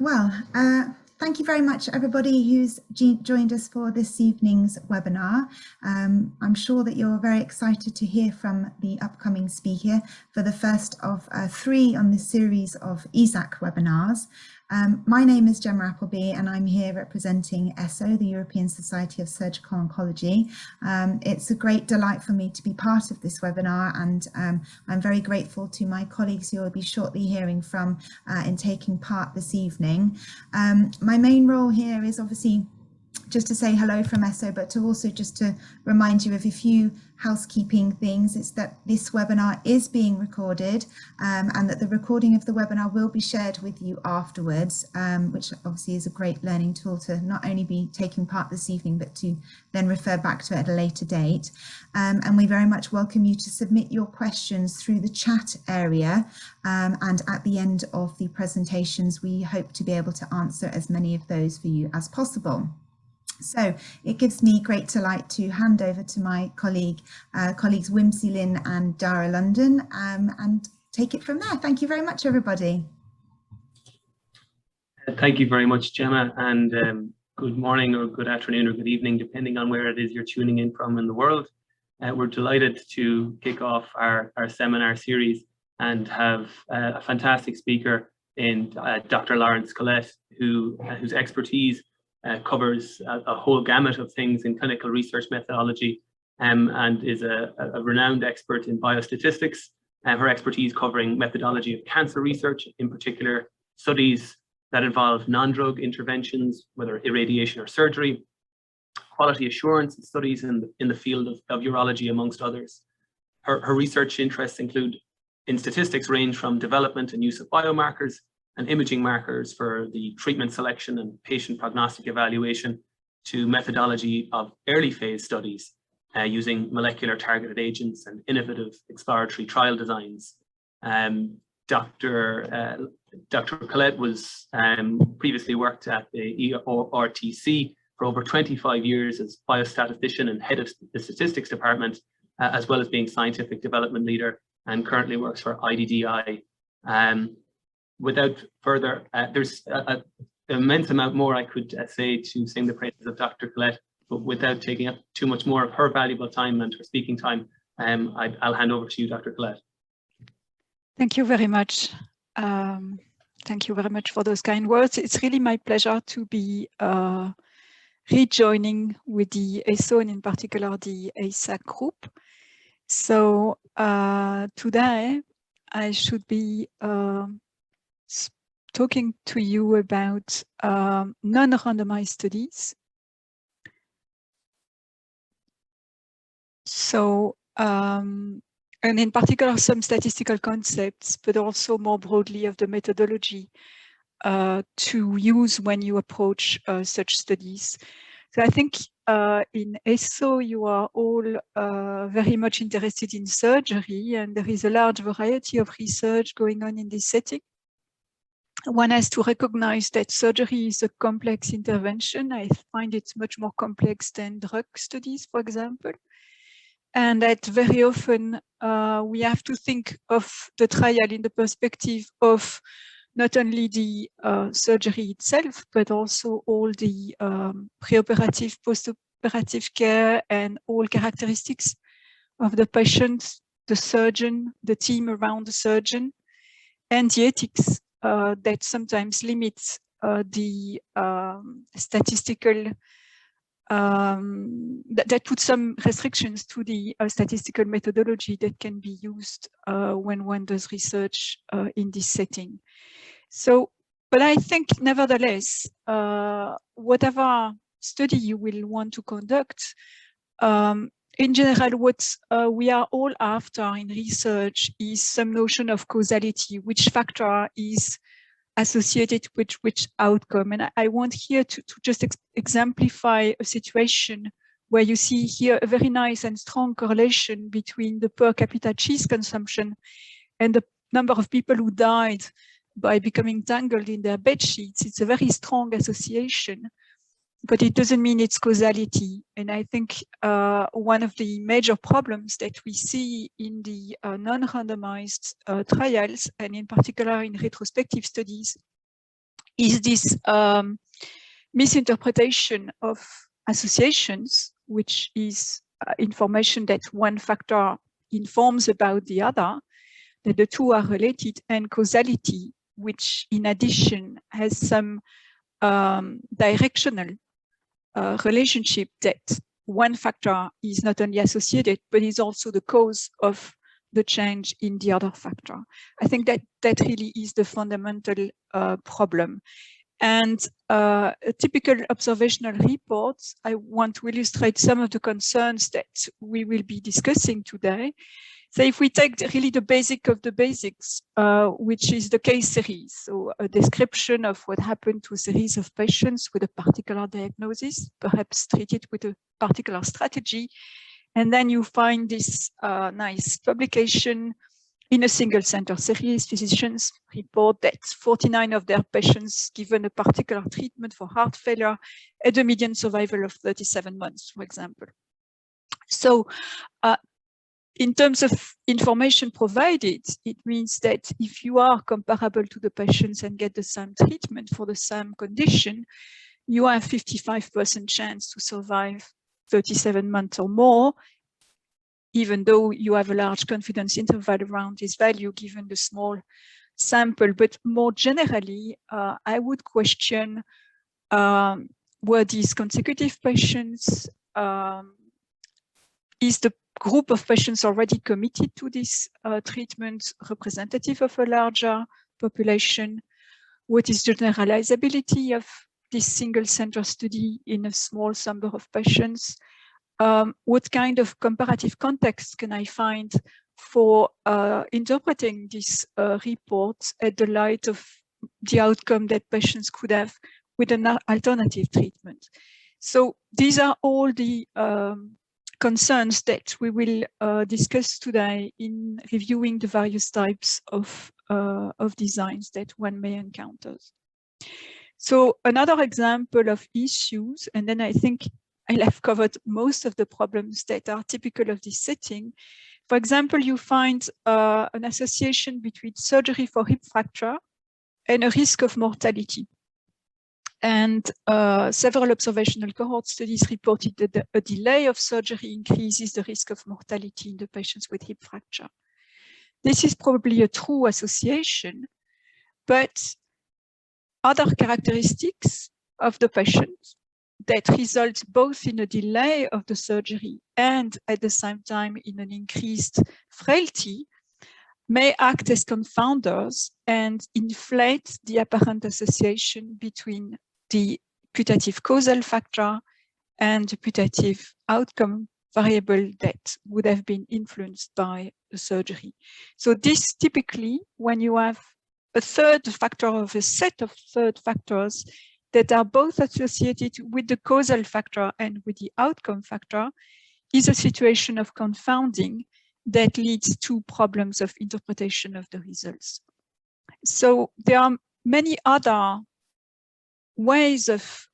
Well, thank you very much, everybody who's joined us for this evening's webinar. I'm sure that you're very excited to hear from the upcoming speaker for the first of 3 on this series of ESAC webinars. My name is Gemma Appleby and I'm here representing ESSO, the European Society of Surgical Oncology. It's a great delight for me to be part of this webinar, and I'm very grateful to my colleagues who will be shortly hearing from in taking part this evening. My main role here is obviously just to say hello from ESSO, but to also just to remind you of a few housekeeping things. It's that this webinar is being recorded and that the recording of the webinar will be shared with you afterwards, which obviously is a great learning tool to not only be taking part this evening, but to then refer back to it at a later date. And we very much welcome you to submit your questions through the chat area. And at the end of the presentations, we hope to be able to answer as many of those for you as possible. So it gives me great delight to hand over to my colleagues Wimsey Lin and Dara London, and take it from there. Thank you very much, everybody. Thank you very much, Gemma, and good morning or good afternoon or good evening, depending on where it is you're tuning in from in the world. We're delighted to kick off our seminar series and have a fantastic speaker in Dr. Lawrence Collett, whose expertise covers a whole gamut of things in clinical research methodology, and is a renowned expert in biostatistics. Her expertise covering methodology of cancer research, in particular studies that involve non-drug interventions, whether irradiation or surgery, quality assurance studies in the field of urology, amongst others. Her research interests include, in statistics, range from development and use of biomarkers and imaging markers for the treatment selection and patient prognostic evaluation, to methodology of early phase studies using molecular targeted agents and innovative exploratory trial designs. Dr. Collett was previously worked at the EORTC for over 25 years as biostatistician and head of the statistics department, as well as being scientific development leader, and currently works for IDDI. Without further, there's an immense amount more I could say to sing the praises of Dr. Collett, but without taking up too much more of her valuable time and her speaking time, I'll hand over to you, Dr. Collett. Thank you very much. Thank you very much for those kind words. It's really my pleasure to be rejoining with the ESSO, and in particular the ESAC group. So today I should be talking to you about non-randomized studies. So, and in particular, some statistical concepts, but also more broadly of the methodology to use when you approach such studies. So I think in ESSO, you are all very much interested in surgery, and there is a large variety of research going on in this setting. One has to recognize that surgery is a complex intervention. I find it much more complex than drug studies, for example. And that very often we have to think of the trial in the perspective of not only the surgery itself, but also all the preoperative, postoperative care and all characteristics of the patient, the surgeon, the team around the surgeon, and the ethics that sometimes limits the statistical, that put some restrictions to the statistical methodology that can be used when one does research in this setting. So, but I think nevertheless, whatever study you will want to conduct, in general, what we are all after in research is some notion of causality, which factor is associated with which outcome. And I want here to just exemplify a situation where you see here a very nice and strong correlation between the per capita cheese consumption and the number of people who died by becoming tangled in their bed sheets. It's a very strong association, but it doesn't mean it's causality. And I think one of the major problems that we see in the non-randomized trials, and in particular in retrospective studies, is this misinterpretation of associations, which is information that one factor informs about the other, that the two are related, and causality, which in addition has some directional relationship that one factor is not only associated, but is also the cause of the change in the other factor. I think that really is the fundamental problem. And a typical observational report, I want to illustrate some of the concerns that we will be discussing today. So if we take really the basic of the basics, which is the case series, so a description of what happened to a series of patients with a particular diagnosis, perhaps treated with a particular strategy, and then you find this nice publication in a single center series. Physicians report that 49 of their patients given a particular treatment for heart failure had a median survival of 37 months, for example. So in terms of information provided, it means that if you are comparable to the patients and get the same treatment for the same condition, you have 55% chance to survive 37 months or more, even though you have a large confidence interval around this value given the small sample. But more generally, I would question, were these consecutive patients, is the group of patients already committed to this treatment representative of a larger population? What is the generalizability of this single center study in a small number of patients? What kind of comparative context can I find for interpreting this report at the light of the outcome that patients could have with an alternative treatment? So these are all the concerns that we will discuss today in reviewing the various types of designs that one may encounter. So another example of issues, and then I think I'll have covered most of the problems that are typical of this setting. For example, you find an association between surgery for hip fracture and a risk of mortality. And several observational cohort studies reported that a delay of surgery increases the risk of mortality in the patients with hip fracture. This is probably a true association, but other characteristics of the patient that result both in a delay of the surgery and at the same time in an increased frailty may act as confounders and inflate the apparent association between the putative causal factor and the putative outcome variable that would have been influenced by the surgery. So this typically, when you have a third factor of a set of third factors that are both associated with the causal factor and with the outcome factor, is a situation of confounding that leads to problems of interpretation of the results. So there are many other ways of,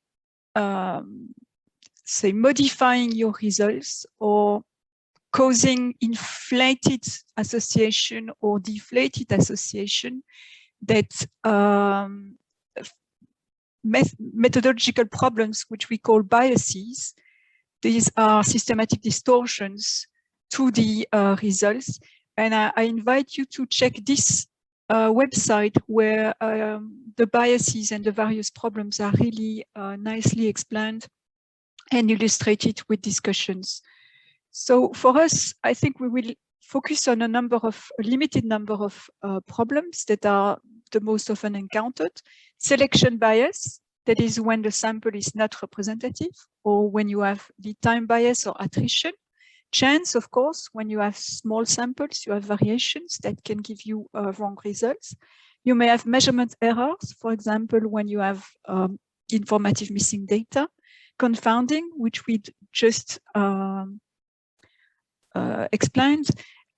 say, modifying your results or causing inflated association or deflated association that methodological problems, which we call biases. These are systematic distortions to the results. And I invite you to check this website where the biases and the various problems are really nicely explained and illustrated with discussions. So for us, I think we will focus on a limited number of problems that are the most often encountered. Selection bias, that is when the sample is not representative, or when you have lead time bias or attrition. Chance, of course, when you have small samples, you have variations that can give you wrong results. You may have measurement errors, for example, when you have informative missing data. Confounding, which we just explained.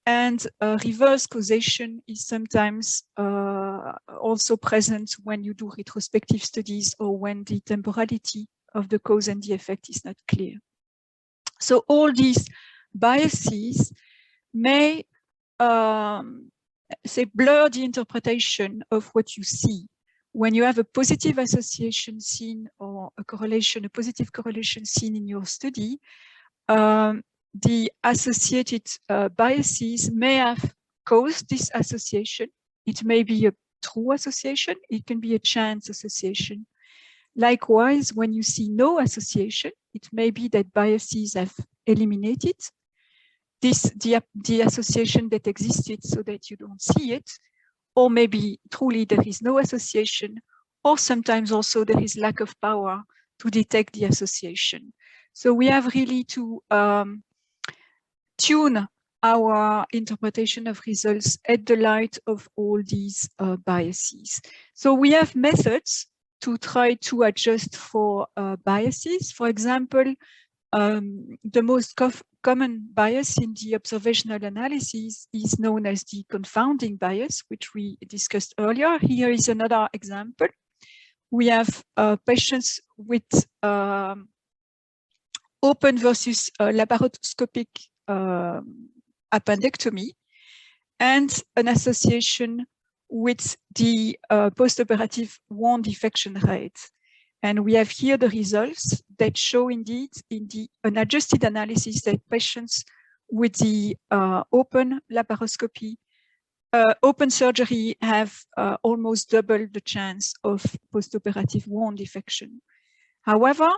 And reverse causation is sometimes also present when you do retrospective studies or when the temporality of the cause and the effect is not clear. So all these biases may say blur the interpretation of what you see, when you have a positive association seen or a positive correlation seen in your study, the associated biases may have caused this association. It may be a true association, it can be a chance association. Likewise, when you see no association, it may be that biases have eliminated the association that existed so that you don't see it, or maybe truly there is no association, or sometimes also there is lack of power to detect the association. So we have really to tune our interpretation of results at the light of all these biases. So we have methods to try to adjust for biases. For example, the most common bias in the observational analysis is known as the confounding bias, which we discussed earlier. Here is another example. We have patients with open versus laparoscopic appendectomy and an association with the postoperative wound infection rate. And we have here the results that show indeed in an adjusted analysis that patients with the open laparoscopy, open surgery have almost double the chance of postoperative wound infection. However,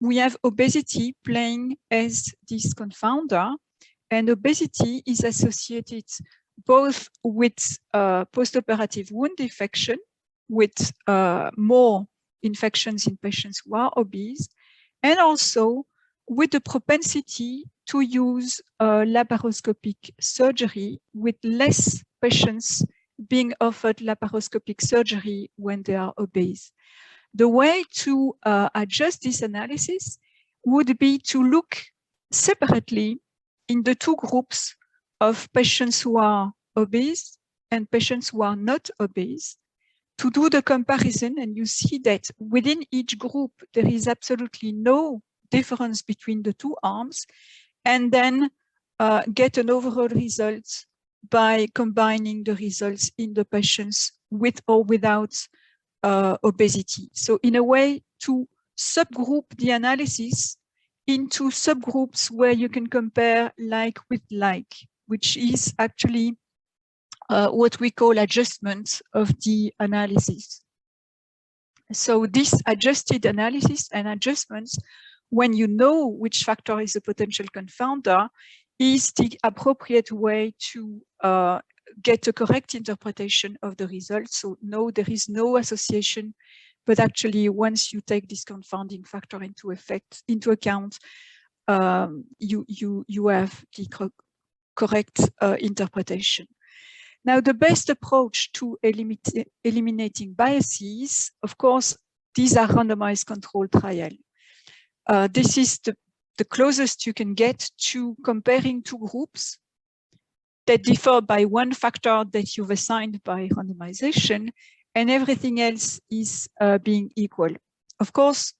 we have obesity playing as this confounder, and obesity is associated both with postoperative wound infection, with more infections in patients who are obese, and also with the propensity to use laparoscopic surgery, with less patients being offered laparoscopic surgery when they are obese. The way to adjust this analysis would be to look separately in the two groups of patients who are obese and patients who are not obese, to do the comparison, and you see that within each group there is absolutely no difference between the two arms, and then get an overall result by combining the results in the patients with or without obesity. So in a way to subgroup the analysis into subgroups where you can compare like with like, which is actually what we call adjustment of the analysis. So this adjusted analysis and adjustments, when you know which factor is a potential confounder, is the appropriate way to get a correct interpretation of the results. So no, there is no association, but actually once you take this confounding factor into account, you have the correct interpretation. Now, the best approach to eliminating biases, of course, these are randomized controlled trials. This is the closest you can get to comparing two groups that differ by one factor that you've assigned by randomization, and everything else is being equal. Of course,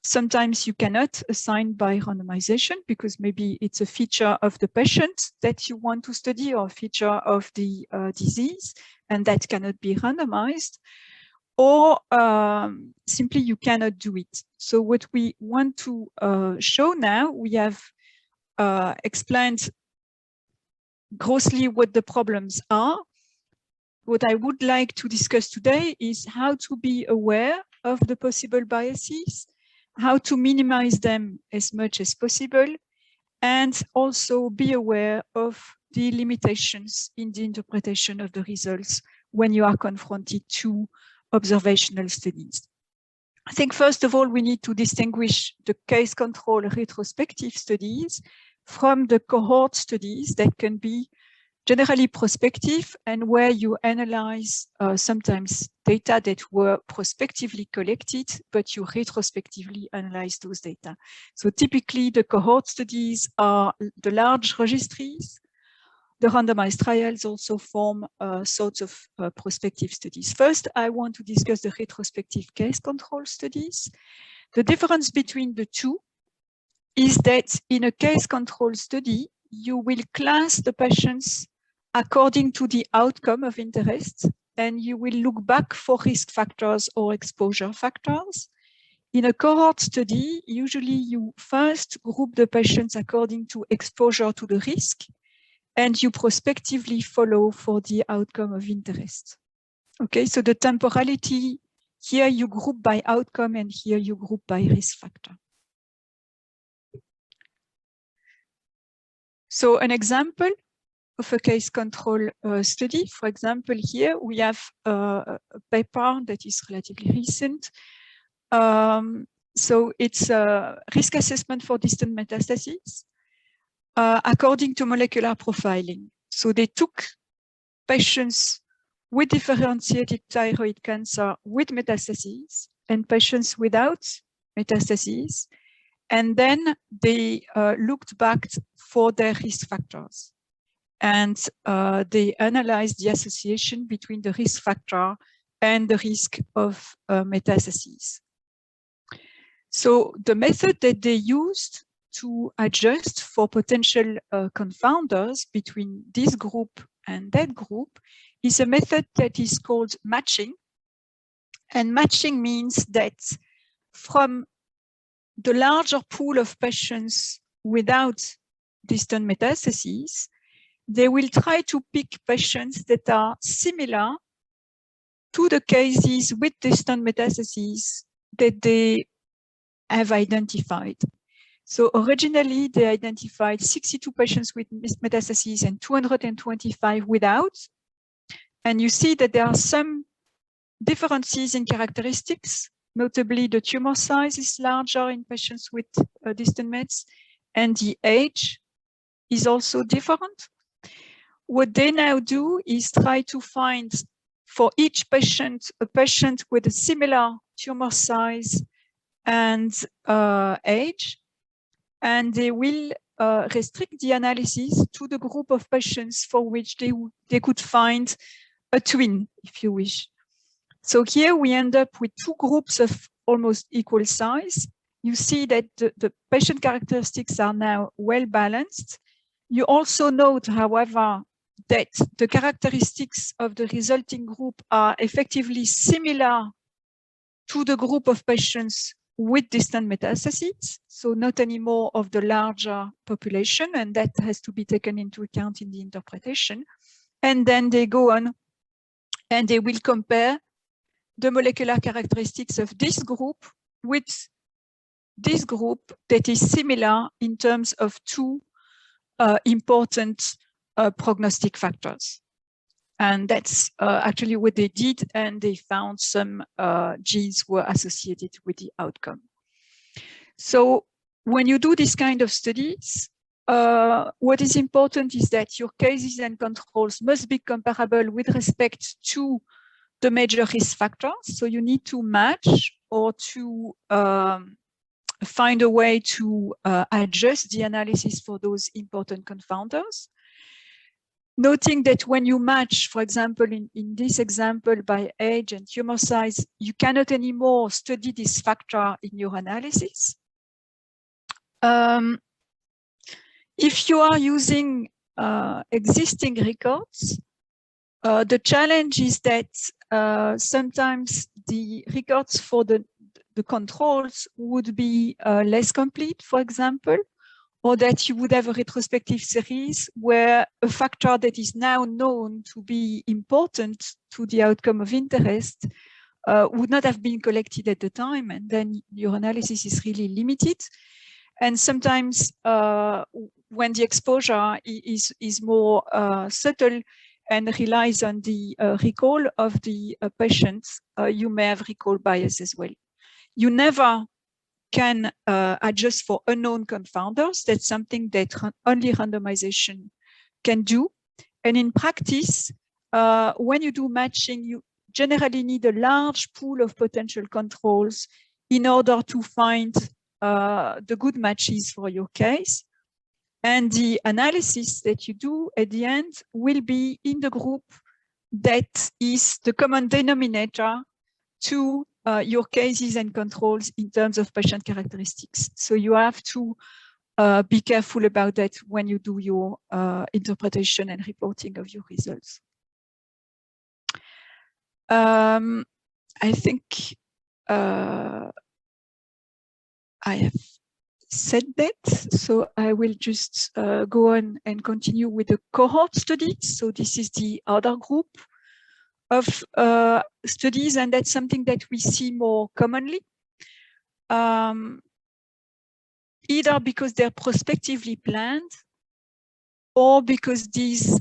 sometimes you cannot assign by randomization because maybe it's a feature of the patient that you want to study or a feature of the disease, and that cannot be randomized, or simply you cannot do it. So what we want to show now, we have explained grossly what the problems are. What I would like to discuss today is how to be aware of the possible biases, how to minimize them as much as possible, and also be aware of the limitations in the interpretation of the results when you are confronted to observational studies. I think first of all, we need to distinguish the case control retrospective studies from the cohort studies that can be generally prospective and where you analyze sometimes data that were prospectively collected, but you retrospectively analyze those data. So typically the cohort studies are the large registries. The randomized trials also form sorts of prospective studies. First, I want to discuss the retrospective case control studies. The difference between the two is that in a case control study, you will class the patients according to the outcome of interest and you will look back for risk factors or exposure factors. In a cohort study, usually you first group the patients according to exposure to the risk, and you prospectively follow for the outcome of interest. Okay, so the temporality, here you group by outcome and here you group by risk factor. So an example of a case control study, for example, here we have a paper that is relatively recent. So it's a risk assessment for distant metastases according to molecular profiling. So they took patients with differentiated thyroid cancer with metastases and patients without metastases. And then they looked back for their risk factors. And they analyzed the association between the risk factor and the risk of metastases. So the method that they used to adjust for potential confounders between this group and that group is a method that is called matching. And matching means that from the larger pool of patients without distant metastases, they will try to pick patients that are similar to the cases with distant metastases that they have identified. So originally, they identified 62 patients with metastases and 225 without. And you see that there are some differences in characteristics. Notably, the tumor size is larger in patients with distant mets, and the age is also different. What they now do is try to find for each patient, a patient with a similar tumor size and age, and they will restrict the analysis to the group of patients for which they could find a twin, if you wish. So here we end up with two groups of almost equal size. You see that the patient characteristics are now well balanced. You also note, however, that the characteristics of the resulting group are effectively similar to the group of patients with distant metastases, so not anymore of the larger population, and that has to be taken into account in the interpretation. And then they go on and they will compare the molecular characteristics of this group with this group that is similar in terms of two important prognostic factors. And that's actually what they did, and they found some genes were associated with the outcome. So when you do this kind of studies, what is important is that your cases and controls must be comparable with respect to the major risk factors. So you need to match or to find a way to adjust the analysis for those important confounders. Noting that when you match, for example, in this example by age and tumor size, you cannot anymore study this factor in your analysis. If you are using existing records, the challenge is that sometimes the records for the controls would be less complete, for example, or that you would have a retrospective series where a factor that is now known to be important to the outcome of interest would not have been collected at the time, and then your analysis is really limited. And sometimes when the exposure is more subtle and relies on the recall of the patients, you may have recall bias as well. You never can adjust for unknown confounders. That's something that only randomization can do. And in practice, when you do matching, you generally need a large pool of potential controls in order to find the good matches for your case. And the analysis that you do at the end will be in the group that is the common denominator to your cases and controls in terms of patient characteristics. So you have to be careful about that when you do your interpretation and reporting of your results. I think I have said that, so I will just go on and continue with the cohort studies. So this is the other group of studies, and that's something that we see more commonly, either because they're prospectively planned or because these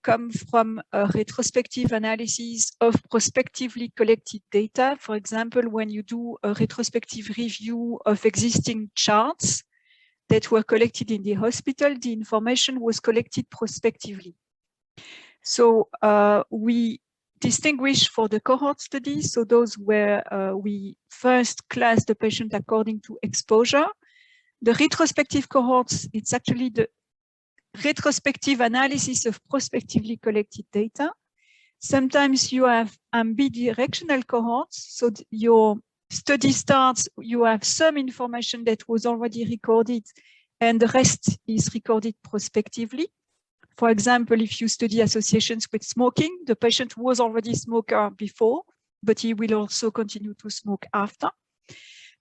come from a retrospective analysis of prospectively collected data. For example, when you do a retrospective review of existing charts that were collected in the hospital, the information was collected prospectively. So we distinguish for the cohort studies, so those where we first class the patient according to exposure. The retrospective cohorts, it's actually the retrospective analysis of prospectively collected data. Sometimes you have ambidirectional cohorts, so your study starts, you have some information that was already recorded and the rest is recorded prospectively. For example, if you study associations with smoking, the patient was already a smoker before, but he will also continue to smoke after.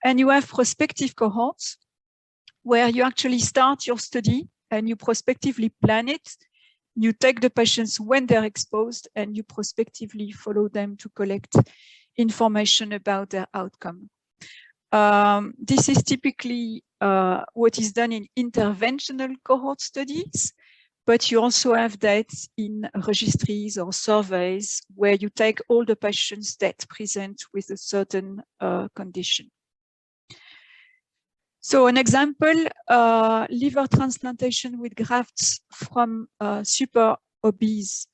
And you have prospective cohorts where you actually start your study and you prospectively plan it. You take the patients when they're exposed and you prospectively follow them to collect information about their outcome. This is typically what is done in interventional cohort studies, but you also have that in registries or surveys where you take all the patients that present with a certain condition. So an example, liver transplantation with grafts from super obese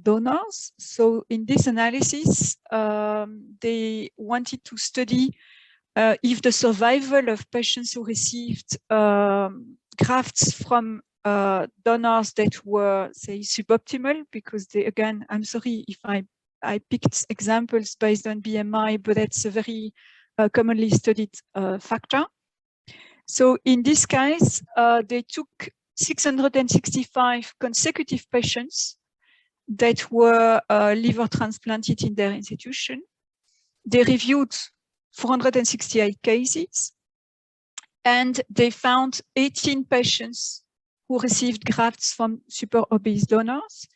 donors. So in this analysis, they wanted to study if the survival of patients who received grafts from donors that were, say, suboptimal, because they, again, I'm sorry if I picked examples based on BMI, but that's a very commonly studied factor. So in this case, they took 665 consecutive patients that were liver transplanted in their institution. They reviewed 468 cases, and they found 18 patients who received grafts from super obese donors,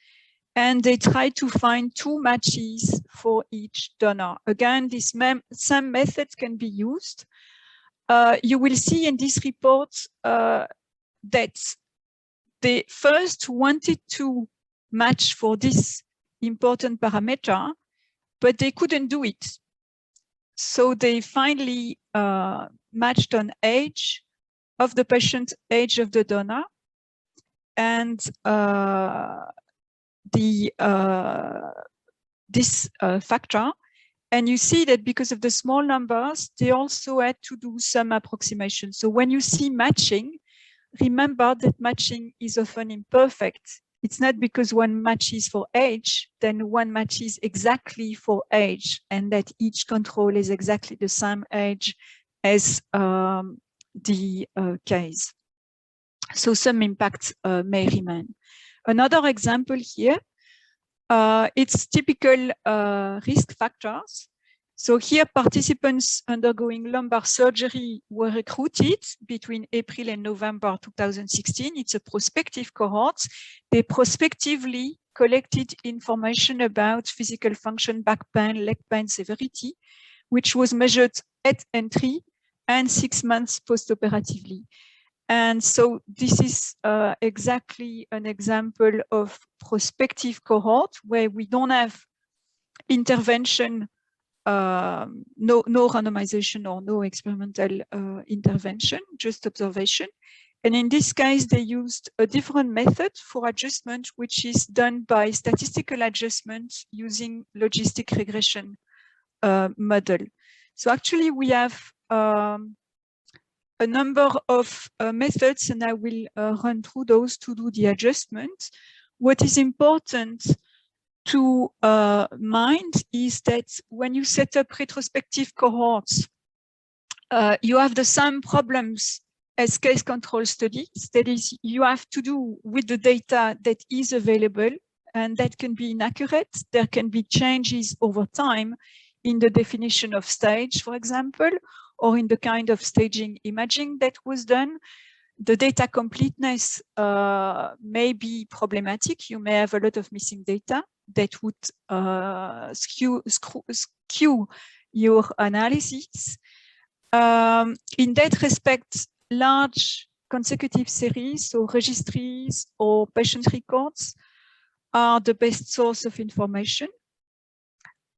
and they tried to find 2 matches for each donor. Again, some methods can be used. You will see in this report that they first wanted to match for this important parameter, but they couldn't do it. So they finally matched on age of the patient, age of the donor, and this factor. And you see that because of the small numbers, they also had to do some approximation. So when you see matching, remember that matching is often imperfect. It's not because one matches for age, then one matches exactly for age, and that each control is exactly the same age as the case. So some impact may remain. Another example here, it's typical risk factors. So here, participants undergoing lumbar surgery were recruited between April and November 2016. It's a prospective cohort. They prospectively collected information about physical function, back pain, leg pain severity, which was measured at entry and 6 months post-operatively. And so this is exactly an example of prospective cohort where we don't have intervention, no randomization or no experimental intervention, just observation. And in this case, they used a different method for adjustment, which is done by statistical adjustment using logistic regression model. So actually we have a number of methods, and I will run through those to do the adjustment. What is important to mind is that when you set up retrospective cohorts, you have the same problems as case control studies. That is, you have to do with the data that is available, and that can be inaccurate. There can be changes over time in the definition of stage, for example, or in the kind of staging imaging that was done. The data completeness may be problematic. You may have a lot of missing data that would skew your analysis. In that respect, large consecutive series, so registries or patient records, are the best source of information.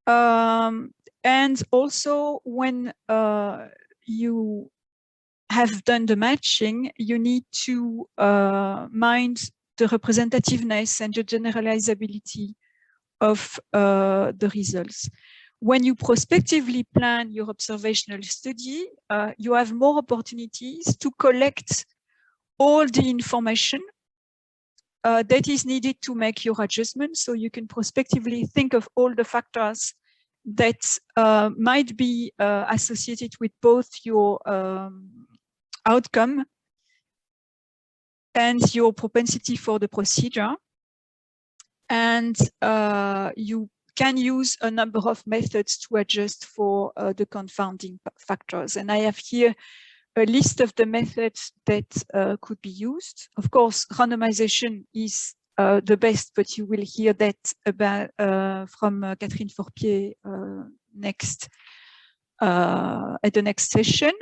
And also, when you have done the matching, you need to mind the representativeness and the generalizability of the results. When you prospectively plan your observational study, you have more opportunities to collect all the information that is needed to make your adjustment. So you can prospectively think of all the factors that might be associated with both your outcome and your propensity for the procedure. And you can use a number of methods to adjust for the confounding factors. And I have here a list of the methods that could be used. Of course, randomization is the best, but you will hear that about from Catherine Forpier next at the next session.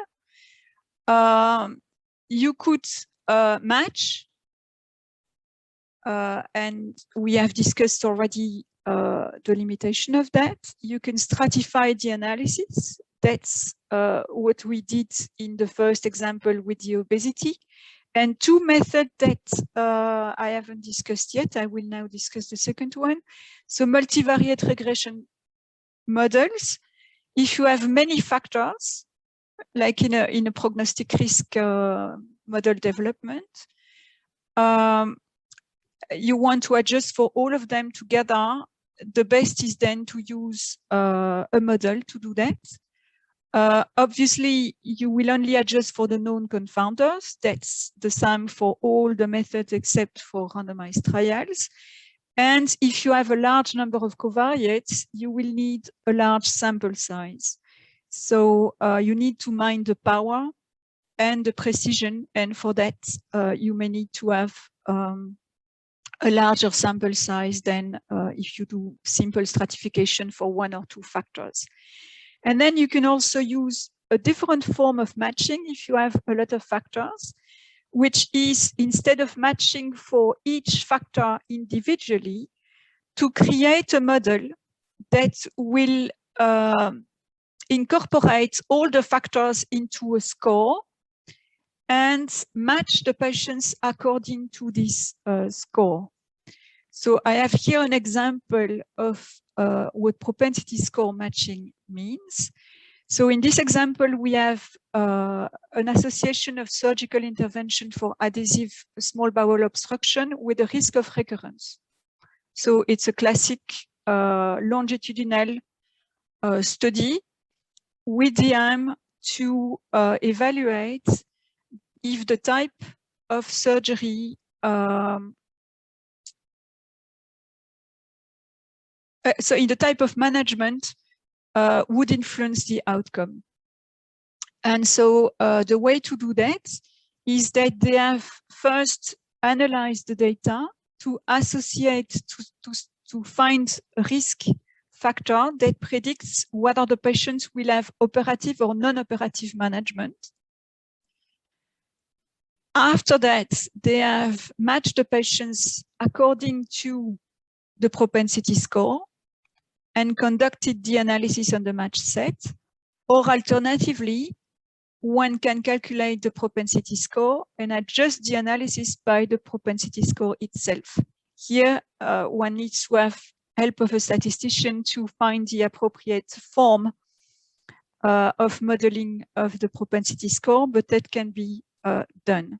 You could match, and we have discussed already the limitation of that. You can stratify the analysis. That's what we did in the first example with the obesity. And two methods that I haven't discussed yet, I will now discuss the second one. So multivariate regression models. If you have many factors, like in a prognostic risk model development, you want to adjust for all of them together. The best is then to use a model to do that. Obviously, you will only adjust for the known confounders. That's the same for all the methods except for randomized trials. And if you have a large number of covariates, you will need a large sample size. So you need to mind the power and the precision. And for that, you may need to have a larger sample size than if you do simple stratification for one or two factors. And then you can also use a different form of matching if you have a lot of factors, which is, instead of matching for each factor individually, to create a model that will incorporate all the factors into a score and match the patients according to this score. So I have here an example of what propensity score matching means. So in this example, we have an association of surgical intervention for adhesive small bowel obstruction with a risk of recurrence. So it's a classic longitudinal study with the aim to evaluate if the type of surgery so in the type of management would influence the outcome. And so the way to do that is that they have first analyzed the data to associate, to find a risk factor that predicts whether the patients will have operative or non-operative management. After that, they have matched the patients according to the propensity score and conducted the analysis on the matched set, or alternatively, one can calculate the propensity score and adjust the analysis by the propensity score itself. Here, one needs to have help of a statistician to find the appropriate form of modeling of the propensity score, but that can be done.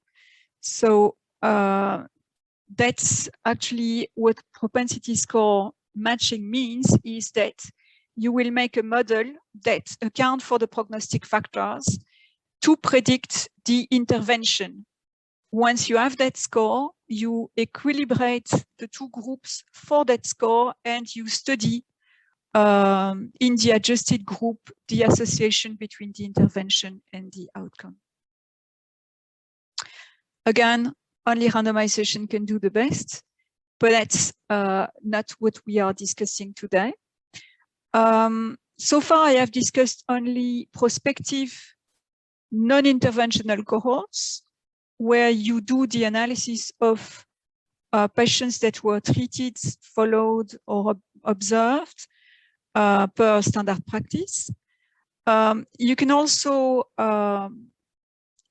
So that's actually what propensity score matching means, is that you will make a model that accounts for the prognostic factors to predict the intervention. Once you have that score, you equilibrate the two groups for that score, and you study in the adjusted group the association between the intervention and the outcome. Again, only randomization can do the best, but that's not what we are discussing today. So far, I have discussed only prospective non-interventional cohorts, where you do the analysis of patients that were treated, followed, or observed per standard practice. You can also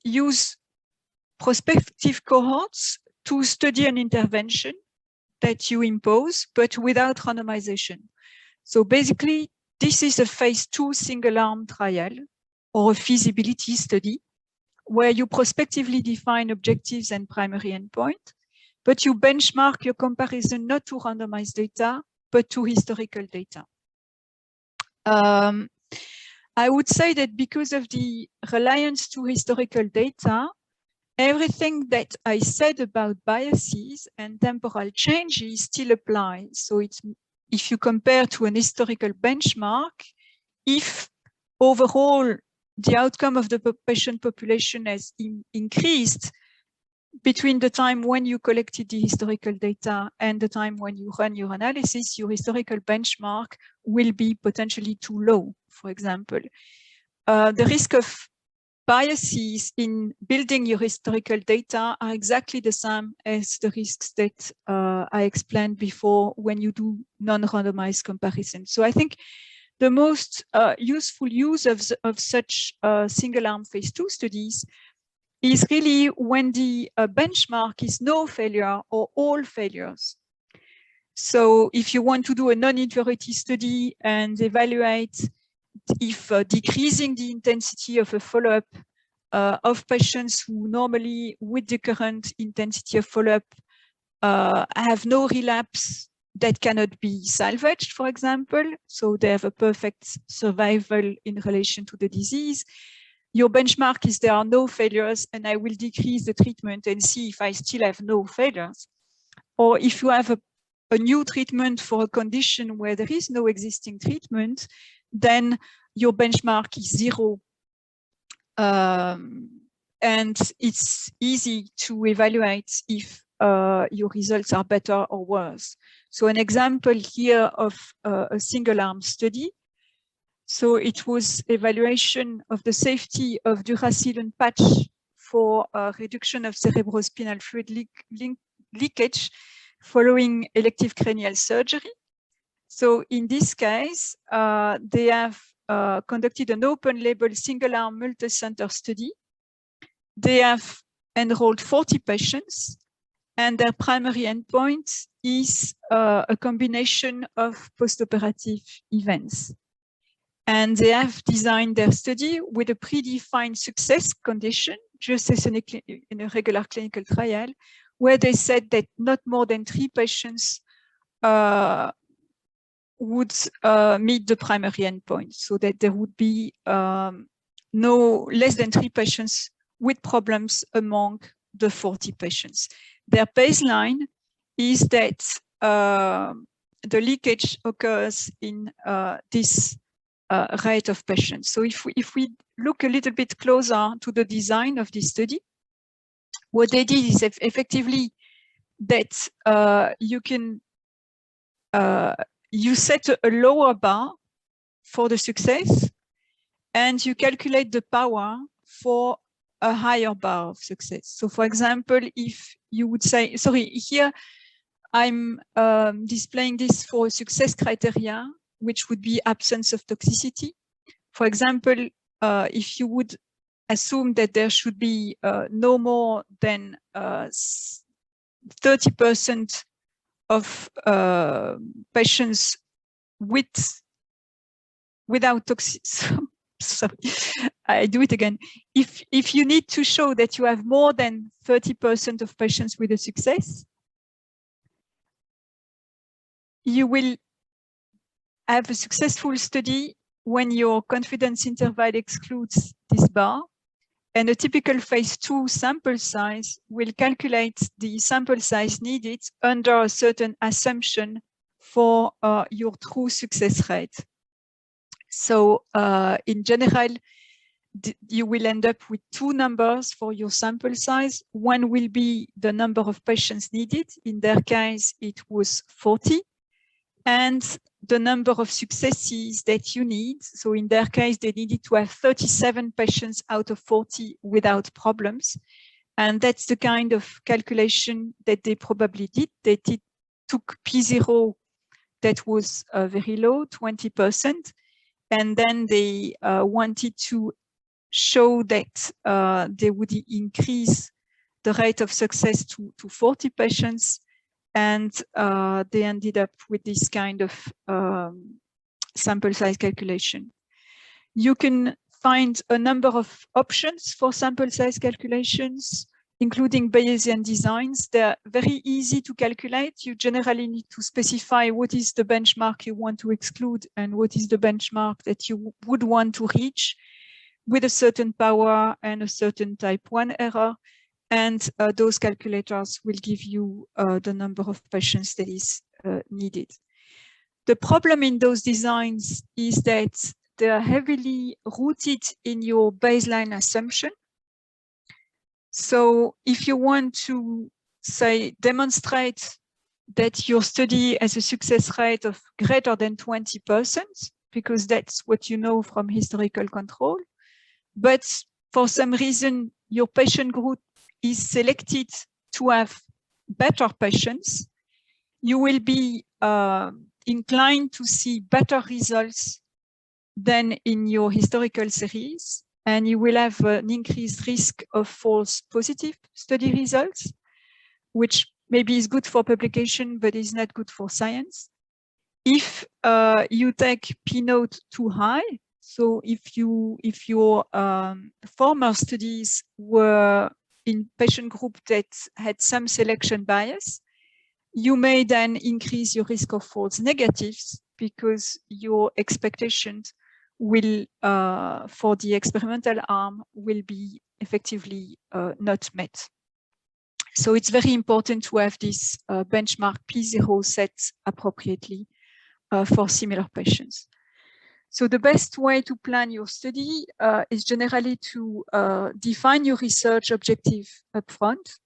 use prospective cohorts to study an intervention that you impose, but without randomization. So basically, this is a phase 2 single-arm trial or a feasibility study where you prospectively define objectives and primary endpoint, but you benchmark your comparison not to randomized data, but to historical data. I would say that because of the reliance to historical data, everything that I said about biases and temporal changes still apply. So it's, if you compare to an historical benchmark, if overall the outcome of the patient population has increased between the time when you collected the historical data and the time when you run your analysis, your historical benchmark will be potentially too low, for example. The risk of biases in building your historical data are exactly the same as the risks that I explained before when you do non-randomized comparison. So I think the most useful use of such single-arm phase 2 studies is really when the benchmark is no failure or all failures. So if you want to do a non-inferiority study and evaluate if decreasing the intensity of a follow-up of patients who normally with the current intensity of follow-up have no relapse that cannot be salvaged, for example, so they have a perfect survival in relation to the disease. Your benchmark is there are no failures and I will decrease the treatment and see if I still have no failures. Or if you have a new treatment for a condition where there is no existing treatment, then your benchmark is 0. And it's easy to evaluate if your results are better or worse. So an example here of a single-arm study. So it was evaluation of the safety of Duracillin patch for reduction of cerebrospinal fluid leakage following elective cranial surgery. So in this case, they have conducted an open-label single-arm multi-center study. They have enrolled 40 patients, and their primary endpoint is a combination of post-operative events. And they have designed their study with a predefined success condition, just as in a regular clinical trial, where they said that not more than 3 patients would meet the primary endpoint, so that there would be no less than 3 patients with problems among the 40 patients. Their baseline is that the leakage occurs in this rate of patients. So if we look a little bit closer to the design of this study, what they did is effectively that you can you set a lower bar for the success and you calculate the power for a higher bar of success. So for example, if you would say, sorry, here I'm displaying this for a success criteria, which would be absence of toxicity. For example, if you would assume that there should be no more than 30% of patients without toxicity. Sorry, I do it again. If you need to show that you have more than 30% of patients with a success, you will have a successful study when your confidence interval excludes this bar, And a typical phase 2 sample size will calculate the sample size needed under a certain assumption for your true success rate. So in general, you will end up with two numbers for your sample size. One will be the number of patients needed. In their case, it was 40. And the number of successes that you need. So in their case, they needed to have 37 patients out of 40 without problems. And that's the kind of calculation that they probably did. They took P0 that was very low, 20%. And then they wanted to show that they would increase the rate of success to 40 patients. And they ended up with this kind of sample size calculation. You can find a number of options for sample size calculations, including Bayesian designs. They're very easy to calculate. You generally need to specify what is the benchmark you want to exclude and what is the benchmark that you would want to reach with a certain power and a certain type 1 error. And those calculators will give you the number of patients that is needed. The problem in those designs is that they are heavily rooted in your baseline assumption. So if you want to, say, demonstrate that your study has a success rate of greater than 20%, because that's what you know from historical control, but for some reason your patient group is selected to have better patients, you will be inclined to see better results than in your historical series, and you will have an increased risk of false positive study results, which maybe is good for publication, but is not good for science. If you take p-naught too high, so if your former studies were in patient group that had some selection bias, you may then increase your risk of false negatives because your expectations will, for the experimental arm, will be effectively not met. So it's very important to have this benchmark P0 set appropriately for similar patients. So the best way to plan your study is generally to define your research objective upfront,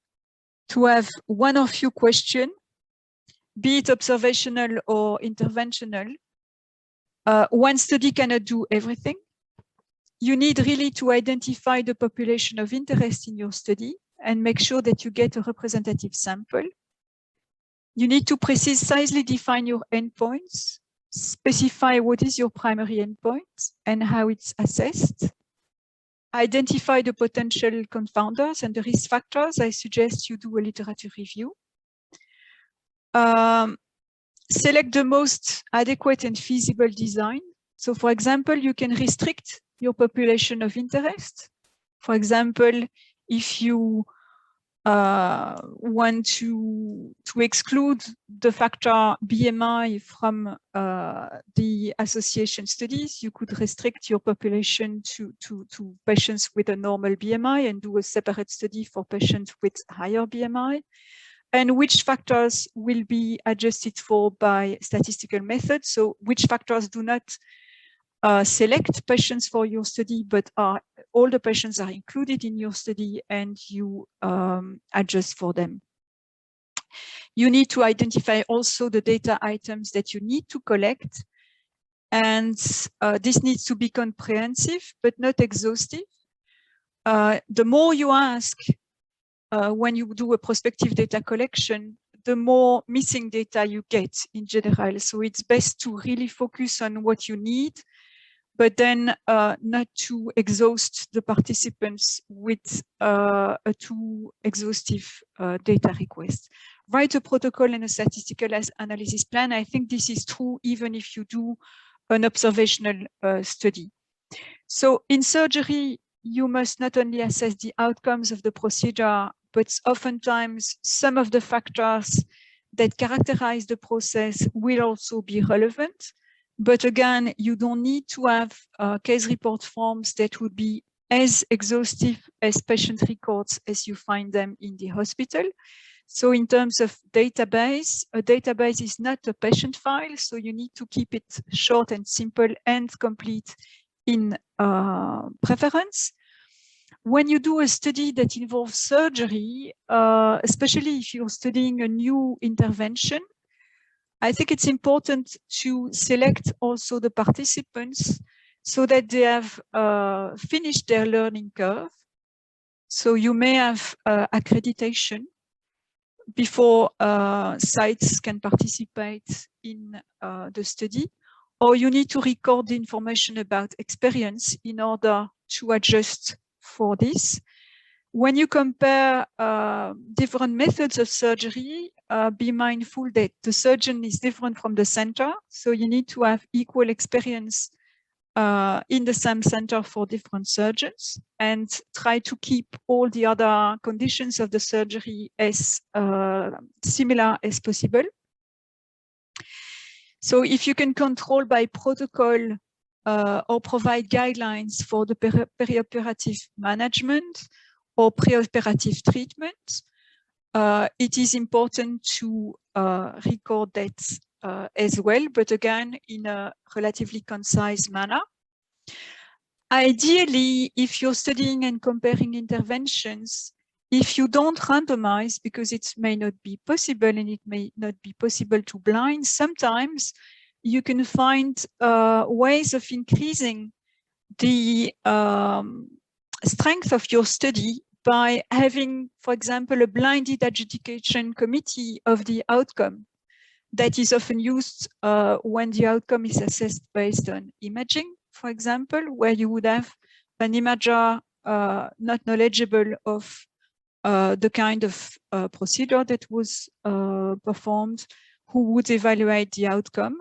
to have one or few questions, be it observational or interventional. One study cannot do everything. You need really to identify the population of interest in your study and make sure that you get a representative sample. You need to precisely define your endpoints, specify what is your primary endpoint and how it's assessed. Identify the potential confounders and the risk factors. I suggest you do a literature review. Select the most adequate and feasible design. So for example, you can restrict your population of interest. For example, if you want to exclude the factor BMI from the association studies, you could restrict your population to patients with a normal BMI and do a separate study for patients with higher BMI. And which factors will be adjusted for by statistical methods. So which factors do not select patients for your study, but all the patients are included in your study and you adjust for them. You need to identify also the data items that you need to collect. And this needs to be comprehensive, but not exhaustive. The more you ask when you do a prospective data collection, the more missing data you get in general. So it's best to really focus on what you need, but then not to exhaust the participants with a too exhaustive data request. Write a protocol and a statistical analysis plan. I think this is true even if you do an observational study. So in surgery, you must not only assess the outcomes of the procedure, but oftentimes some of the factors that characterize the process will also be relevant. But again, you don't need to have case report forms that would be as exhaustive as patient records as you find them in the hospital. So in terms of database, a database is not a patient file, so you need to keep it short and simple and complete in preference. When you do a study that involves surgery, especially if you're studying a new intervention, I think it's important to select also the participants so that they have finished their learning curve. So you may have accreditation before sites can participate in the study, or you need to record the information about experience in order to adjust for this. When you compare different methods of surgery, be mindful that the surgeon is different from the center, so you need to have equal experience in the same center for different surgeons, and try to keep all the other conditions of the surgery as similar as possible. So if you can control by protocol or provide guidelines for the perioperative management or preoperative treatment, it is important to record that as well, but again, in a relatively concise manner. Ideally, if you're studying and comparing interventions, if you don't randomize, because it may not be possible and it may not be possible to blind, sometimes you can find ways of increasing the strength of your study by having, for example, a blinded adjudication committee of the outcome that is often used when the outcome is assessed based on imaging, for example, where you would have an imager not knowledgeable of the kind of procedure that was performed, who would evaluate the outcome.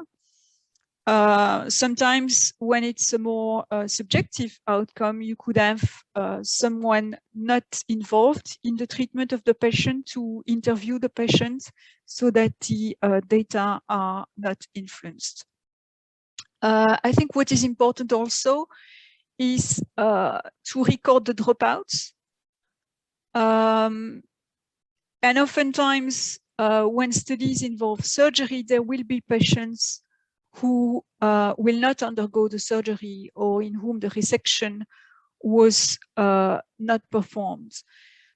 Sometimes when it's a more subjective outcome, you could have someone not involved in the treatment of the patient to interview the patient so that the data are not influenced. I think what is important also is to record the dropouts. And oftentimes when studies involve surgery, there will be patients who will not undergo the surgery or in whom the resection was not performed.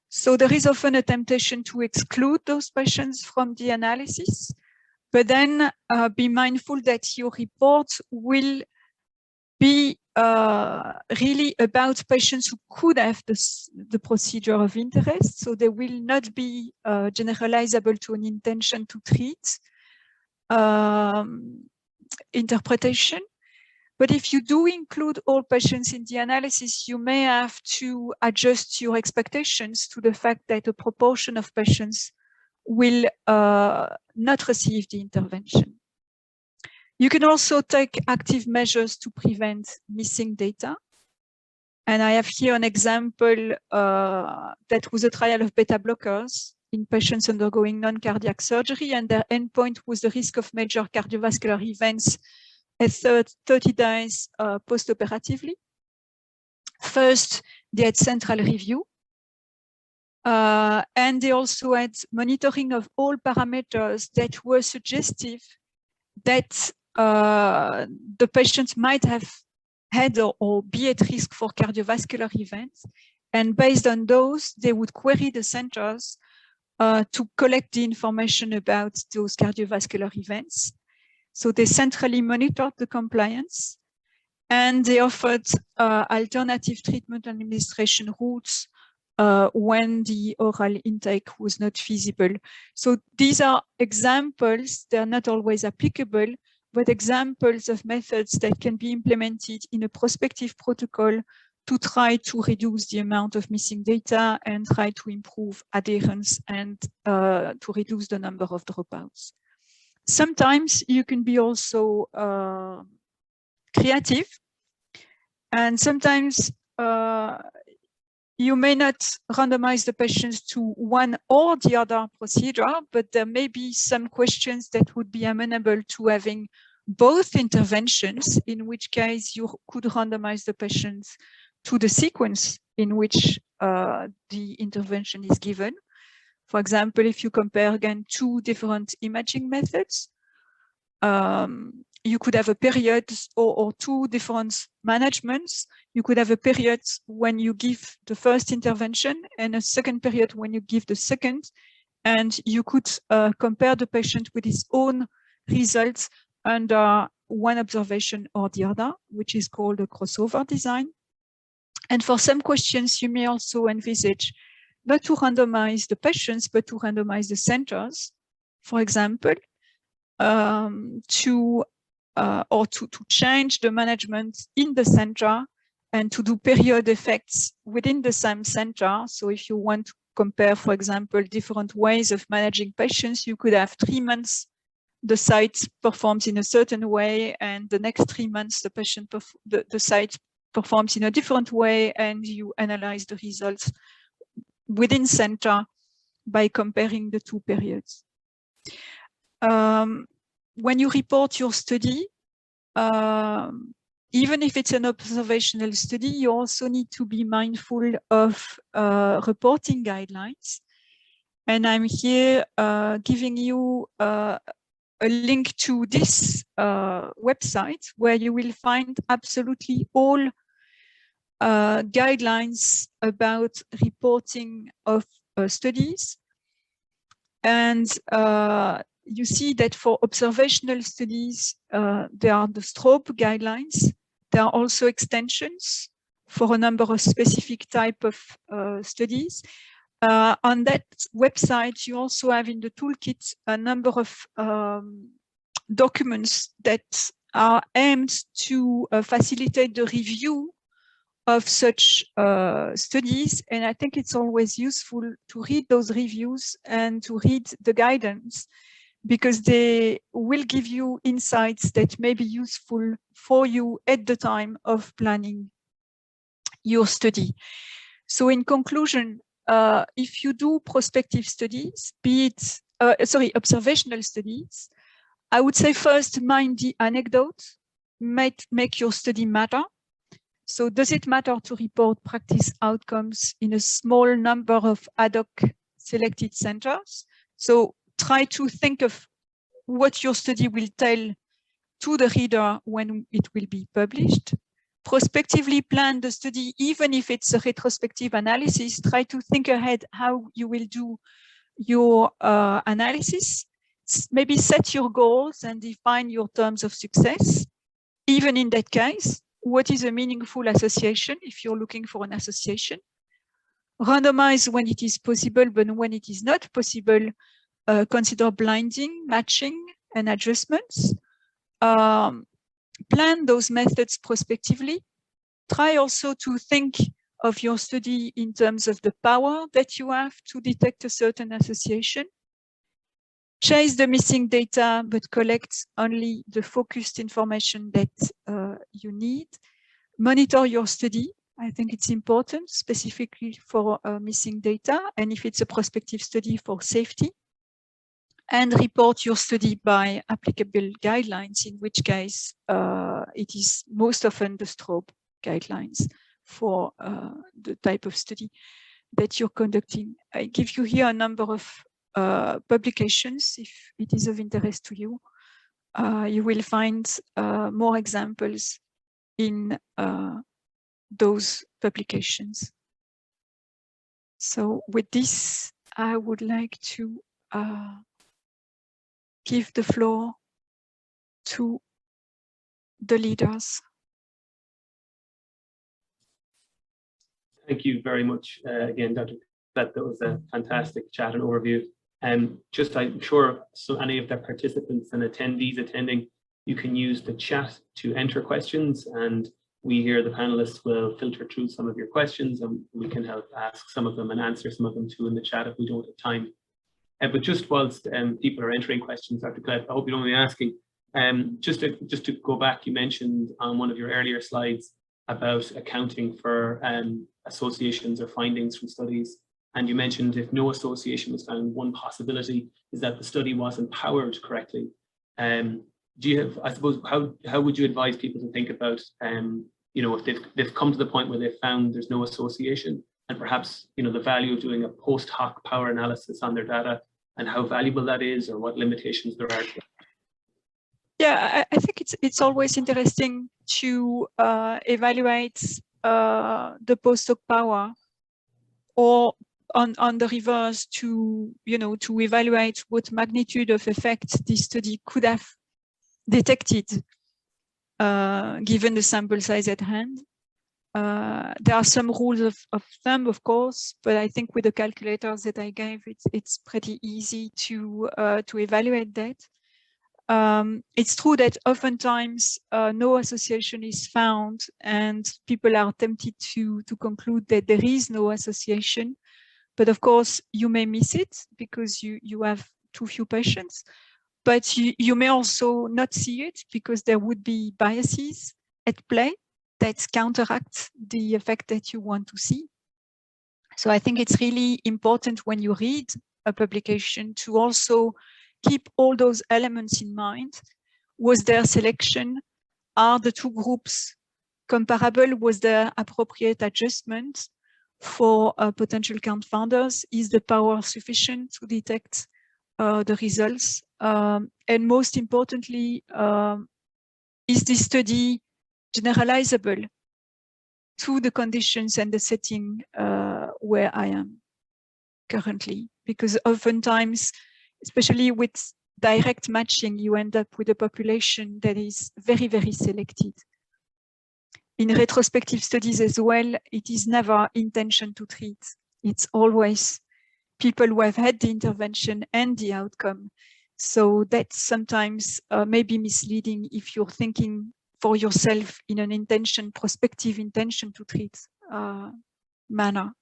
So there is often a temptation to exclude those patients from the analysis, but then be mindful that your report will be really about patients who could have the procedure of interest. So they will not be generalizable to an intention to treat interpretation. But if you do include all patients in the analysis, you may have to adjust your expectations to the fact that a proportion of patients will not receive the intervention. You can also take active measures to prevent missing data. And I have here an example that was a trial of beta blockers in patients undergoing non-cardiac surgery, and their endpoint was the risk of major cardiovascular events at 30 days post-operatively. First, they had central review, and they also had monitoring of all parameters that were suggestive that the patients might have had or be at risk for cardiovascular events. And based on those, they would query the centers to collect the information about those cardiovascular events. So they centrally monitored the compliance, and they offered alternative treatment administration routes when the oral intake was not feasible. So these are examples, they're not always applicable, but examples of methods that can be implemented in a prospective protocol to try to reduce the amount of missing data and try to improve adherence and to reduce the number of dropouts. Sometimes you can be also creative, and sometimes you may not randomize the patients to one or the other procedure, but there may be some questions that would be amenable to having both interventions, in which case you could randomize the patients to the sequence in which the intervention is given. For example, if you compare again two different imaging methods, you could have a period or two different managements. You could have a period when you give the first intervention and a second period when you give the second. And you could compare the patient with his own results under one observation or the other, which is called a crossover design. And for some questions, you may also envisage not to randomize the patients, but to randomize the centers, for example, to change the management in the center and to do period effects within the same center. So if you want to compare, for example, different ways of managing patients, you could have 3 months the site performs in a certain way, and the next 3 months the site performs in a different way, and you analyze the results within center by comparing the two periods. When you report your study, even if it's an observational study, you also need to be mindful of reporting guidelines. And I'm here giving you a link to this website where you will find absolutely all guidelines about reporting of studies. And you see that for observational studies, there are the STROBE guidelines. There are also extensions for a number of specific type of studies. On that website, you also have in the toolkit a number of documents that are aimed to facilitate the review of such studies. And I think it's always useful to read those reviews and to read the guidance, because they will give you insights that may be useful for you at the time of planning your study. So in conclusion, if you do prospective studies, be it, observational studies, I would say first mind the anecdote, make your study matter. So does it matter to report practice outcomes in a small number of ad hoc selected centers? So try to think of what your study will tell to the reader when it will be published. Prospectively plan the study, even if it's a retrospective analysis. Try to think ahead how you will do your analysis. Maybe set your goals and define your terms of success. Even in that case, what is a meaningful association if you're looking for an association? Randomize when it is possible, but when it is not possible, consider blinding, matching, and adjustments. Plan those methods prospectively. Try also to think of your study in terms of the power that you have to detect a certain association. Chase the missing data, but collect only the focused information that you need. Monitor your study. I think it's important, specifically for missing data, and if it's a prospective study, for safety. And report your study by applicable guidelines, in which case it is most often the STROBE guidelines for the type of study that you're conducting. I give you here a number of publications, if it is of interest to you. You will find more examples in those publications. So with this, I would like to give the floor to the leaders. Thank you very much again, Dr. That was a fantastic chat and overview. Just I'm sure so any of the participants and attendees attending, you can use the chat to enter questions, and we here, the panelists, will filter through some of your questions, and we can help ask some of them and answer some of them too in the chat if we don't have time. But just whilst people are entering questions, Dr. Klett, I hope you don't mind me asking, just to go back, you mentioned on one of your earlier slides about accounting for associations or findings from studies. And you mentioned if no association was found, one possibility is that the study wasn't powered correctly. Do you have, I suppose, how would you advise people to think about if they've come to the point where they've found there's no association, and perhaps, the value of doing a post hoc power analysis on their data and how valuable that is, or what limitations there are to it. Yeah, I think it's always interesting to evaluate the post hoc power, or on the reverse, to evaluate what magnitude of effect this study could have detected given the sample size at hand. There are some rules of thumb, of course, but I think with the calculators that I gave, it's pretty easy to evaluate that. It's true that oftentimes no association is found, and people are tempted to conclude that there is no association. But of course, you may miss it because you have too few patients. But you may also not see it because there would be biases at play that counteract the effect that you want to see. So I think it's really important when you read a publication to also keep all those elements in mind. Was there selection? Are the two groups comparable? Was there appropriate adjustment for potential confounders? Is the power sufficient to detect the results? And most importantly, is this study generalizable to the conditions and the setting where I am currently? Because oftentimes, especially with direct matching, you end up with a population that is very, very selected. In retrospective studies as well, it is never intention to treat. It's always people who have had the intervention and the outcome. So that sometimes may be misleading if you're thinking for yourself in an prospective intention to treat manner.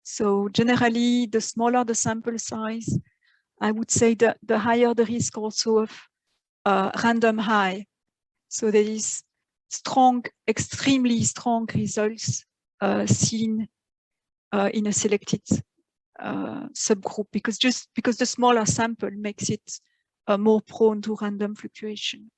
So generally, the smaller the sample size, I would say that the higher the risk also of random high. So there is strong, extremely strong results seen in a selected subgroup, because the smaller sample makes it more prone to random fluctuation.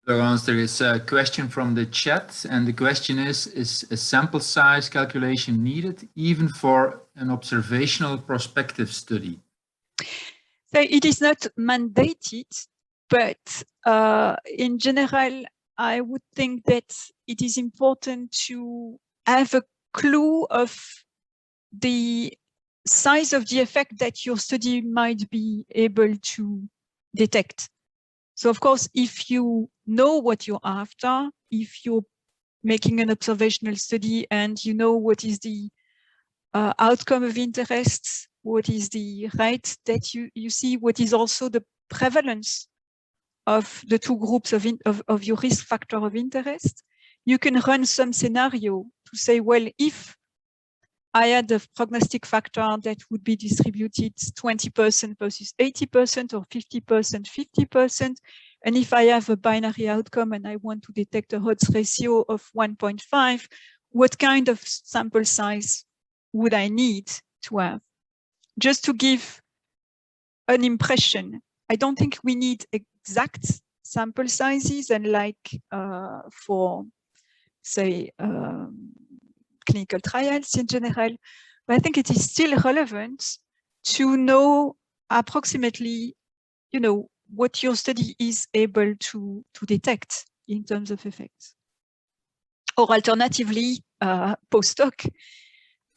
Laurence, there is a question from the chat, and the question is a sample size calculation needed even for an observational prospective study? So it is not mandated, but in general, I would think that it is important to have a clue of the size of the effect that your study might be able to detect. So of course, if you know what you're after, if you're making an observational study and you know what is the outcome of interest, what is the rate that you see, what is also the prevalence of the two groups of your risk factor of interest, you can run some scenario to say, well, if I had a prognostic factor that would be distributed 20% versus 80% or 50%, 50%. And if I have a binary outcome and I want to detect a odds ratio of 1.5, what kind of sample size would I need to have? Just to give an impression, I don't think we need exact sample sizes, and like for, say, clinical trials in general, but I think it is still relevant to know approximately, what your study is able to detect in terms of effects. Or alternatively, post-hoc.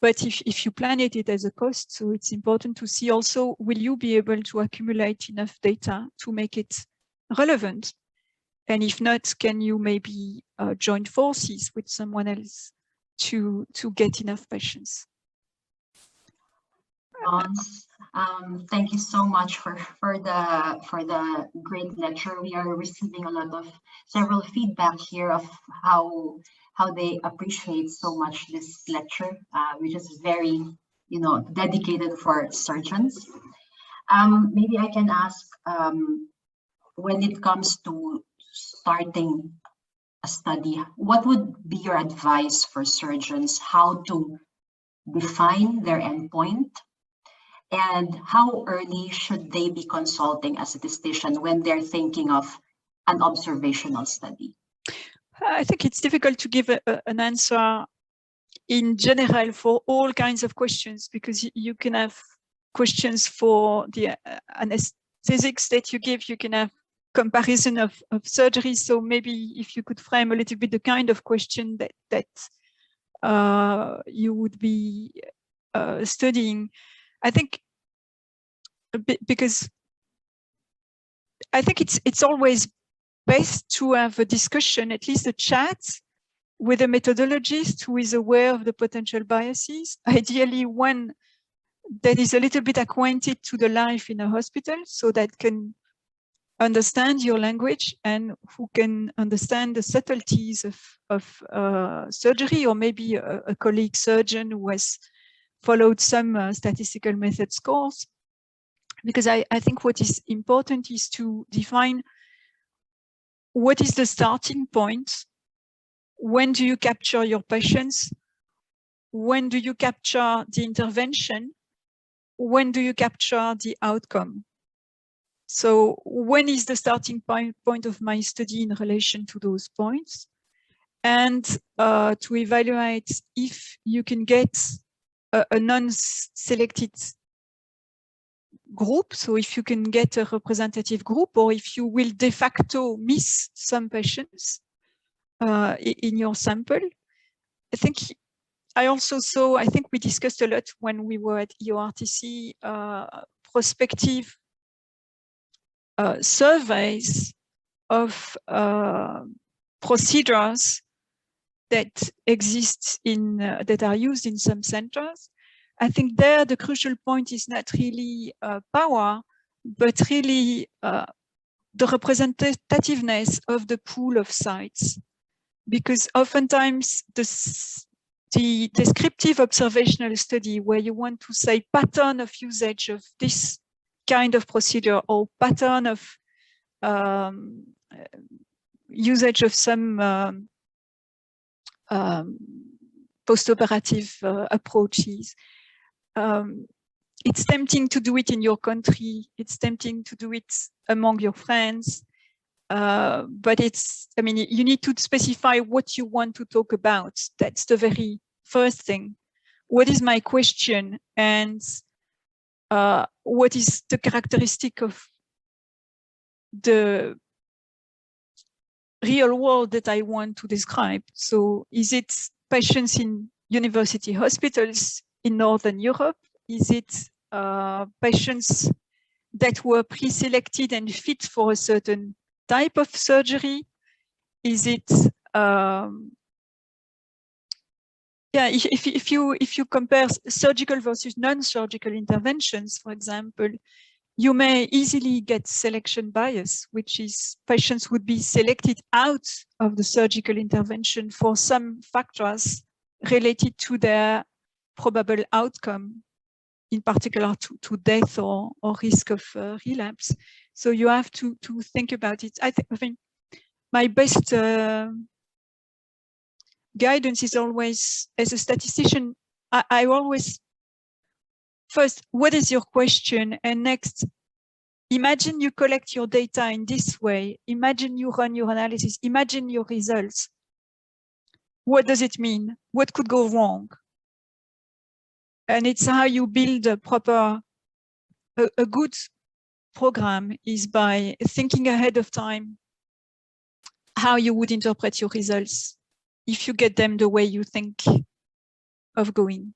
But if you plan it as a cost, so it's important to see also, will you be able to accumulate enough data to make it relevant? And if not, can you maybe join forces with someone else to get enough patients? Thank you so much for the great lecture. We are receiving a lot of several feedback here of how they appreciate so much this lecture, which is very dedicated for surgeons. Maybe I can ask, when it comes to starting a study, what would be your advice for surgeons, how to define their endpoint? And how early should they be consulting a statistician when they're thinking of an observational study? I think it's difficult to give an answer in general for all kinds of questions, because you can have questions for the anesthetics that you give, you can have comparison of surgery. So maybe if you could frame a little bit the kind of question that you would be studying, I think, because I think it's always best to have a discussion, at least a chat, with a methodologist who is aware of the potential biases, ideally one that is a little bit acquainted to the life in a hospital, so that can understand your language and who can understand the subtleties of surgery, or maybe a colleague surgeon who has followed some statistical methods course. Because I think what is important is to define what is the starting point. When do you capture your patients? When do you capture the intervention? When do you capture the outcome? So when is the starting point of my study in relation to those points? And to evaluate if you can get a non-selected group, so if you can get a representative group, or if you will de facto miss some patients in your sample. I think I also saw, I think we discussed a lot when we were at EORTC, prospective surveys of procedures that exist in, that are used in some centers. I think there the crucial point is not really power, but really the representativeness of the pool of sites. Because oftentimes the descriptive observational study, where you want to say pattern of usage of this kind of procedure, or pattern of usage of some post-operative approaches. It's tempting to do it in your country. It's tempting to do it among your friends. But it's, I mean, you need to specify what you want to talk about. That's the very first thing. What is my question? And what is the characteristic of the real world that I want to describe? So is it patients in university hospitals in Northern Europe? Is it patients that were pre-selected and fit for a certain type of surgery? Is it if you compare surgical versus non-surgical interventions, for example, you may easily get selection bias, which is patients would be selected out of the surgical intervention for some factors related to their probable outcome, in particular to death or risk of relapse. So you have to think about it. I think my best guidance is always, as a statistician, I always, first, what is your question? And next, imagine you collect your data in this way. Imagine you run your analysis. Imagine your results. What does it mean? What could go wrong? And it's how you build a proper, a good program is by thinking ahead of time how you would interpret your results if you get them the way you think of going.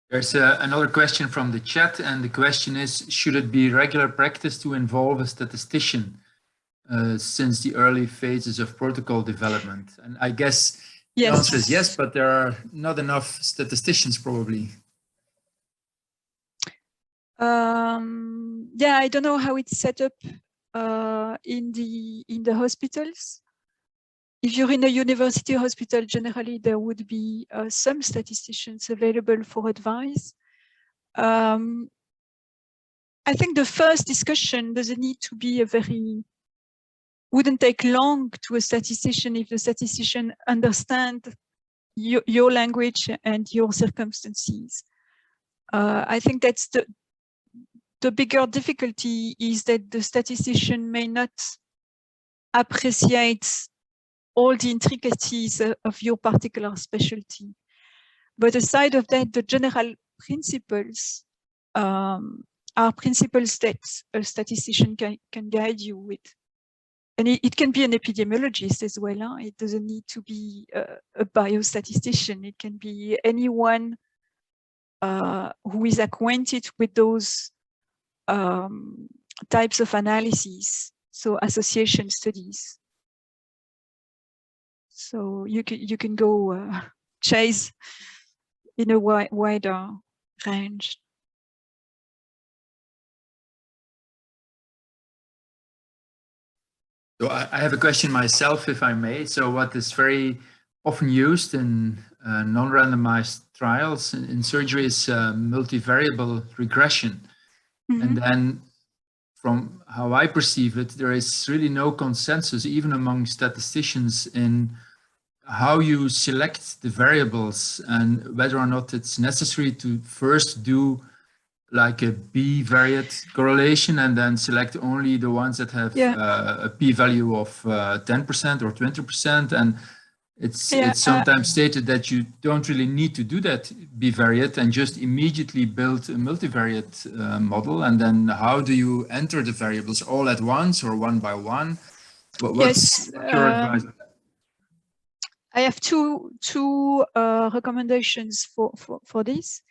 There's another question from the chat, and the question is, should it be regular practice to involve a statistician since the early phases of protocol development? And I guess the answer is yes, but there are not enough statisticians probably. Yeah, I don't know how it's set up in the hospitals. If you're in a university hospital, generally there would be some statisticians available for advice. I think the first discussion doesn't need to be wouldn't take long to a statistician if the statistician understands your language and your circumstances. I think that's the bigger difficulty is that the statistician may not appreciate all the intricacies of your particular specialty. But aside of that, the general principles are principles that a statistician can guide you with. And it can be an epidemiologist as well. Huh? It doesn't need to be a biostatistician. It can be anyone who is acquainted with those types of analyses, so association studies. So you can go chase in a wider range. So I have a question myself, if I may. So what is very often used in non-randomized trials in surgery is multivariable regression. Mm-hmm. And then from how I perceive it, there is really no consensus, even among statisticians, in how you select the variables and whether or not it's necessary to first do like a bivariate correlation and then select only the ones that have a p-value of 10% or 20%. And it's sometimes stated that you don't really need to do that bivariate and just immediately build a multivariate model. And then how do you enter the variables, all at once or one by one? What's your advice? I have two recommendations for this.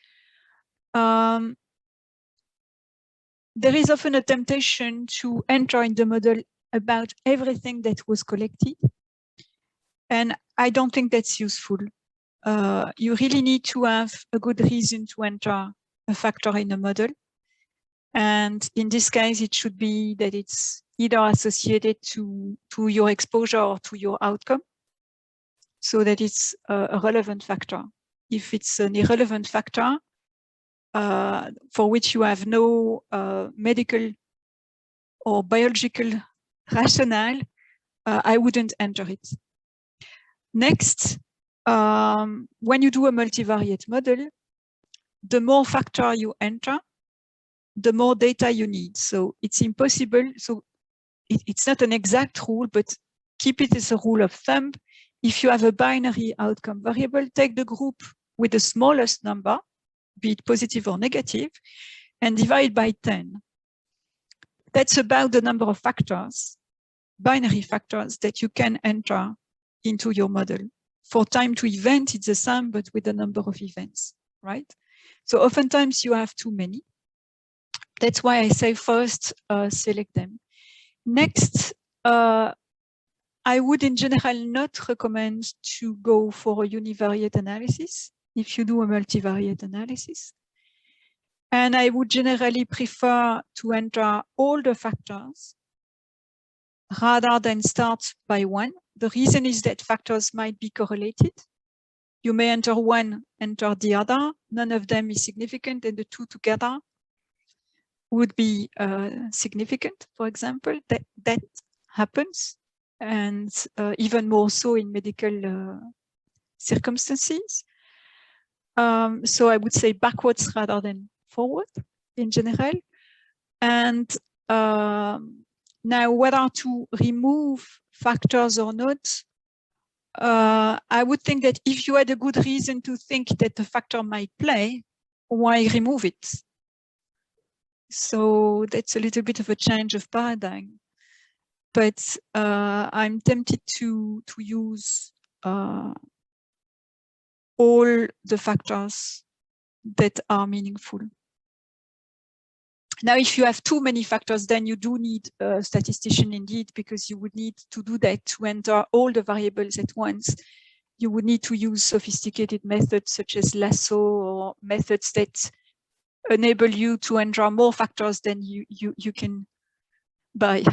There is often a temptation to enter in the model about everything that was collected. And I don't think that's useful. You really need to have a good reason to enter a factor in a model. And in this case, it should be that it's either associated to your exposure or to your outcome, so that it's a relevant factor. If it's an irrelevant factor, for which you have no medical or biological rationale, I wouldn't enter it. Next, when you do a multivariate model, the more factor you enter, the more data you need. So it's impossible. So it's not an exact rule, but keep it as a rule of thumb. If you have a binary outcome variable, take the group with the smallest number, be it positive or negative, and divide by 10. That's about the number of factors, binary factors, that you can enter into your model. For time to event, it's the same, but with the number of events, right? So oftentimes you have too many. That's why I say first, select them. Next, I would in general not recommend to go for a univariate analysis if you do a multivariate analysis. And I would generally prefer to enter all the factors rather than start by one. The reason is that factors might be correlated. You may enter one, enter the other. None of them is significant, and the two together would be significant, for example. That happens, and even more so in medical circumstances. So I would say backwards rather than forward in general. And now whether to remove factors or not, I would think that if you had a good reason to think that the factor might play, why remove it? So that's a little bit of a change of paradigm. But I'm tempted to use all the factors that are meaningful. Now, if you have too many factors, then you do need a statistician indeed, because you would need to do that to enter all the variables at once. You would need to use sophisticated methods such as lasso or methods that enable you to enter more factors than you can buy.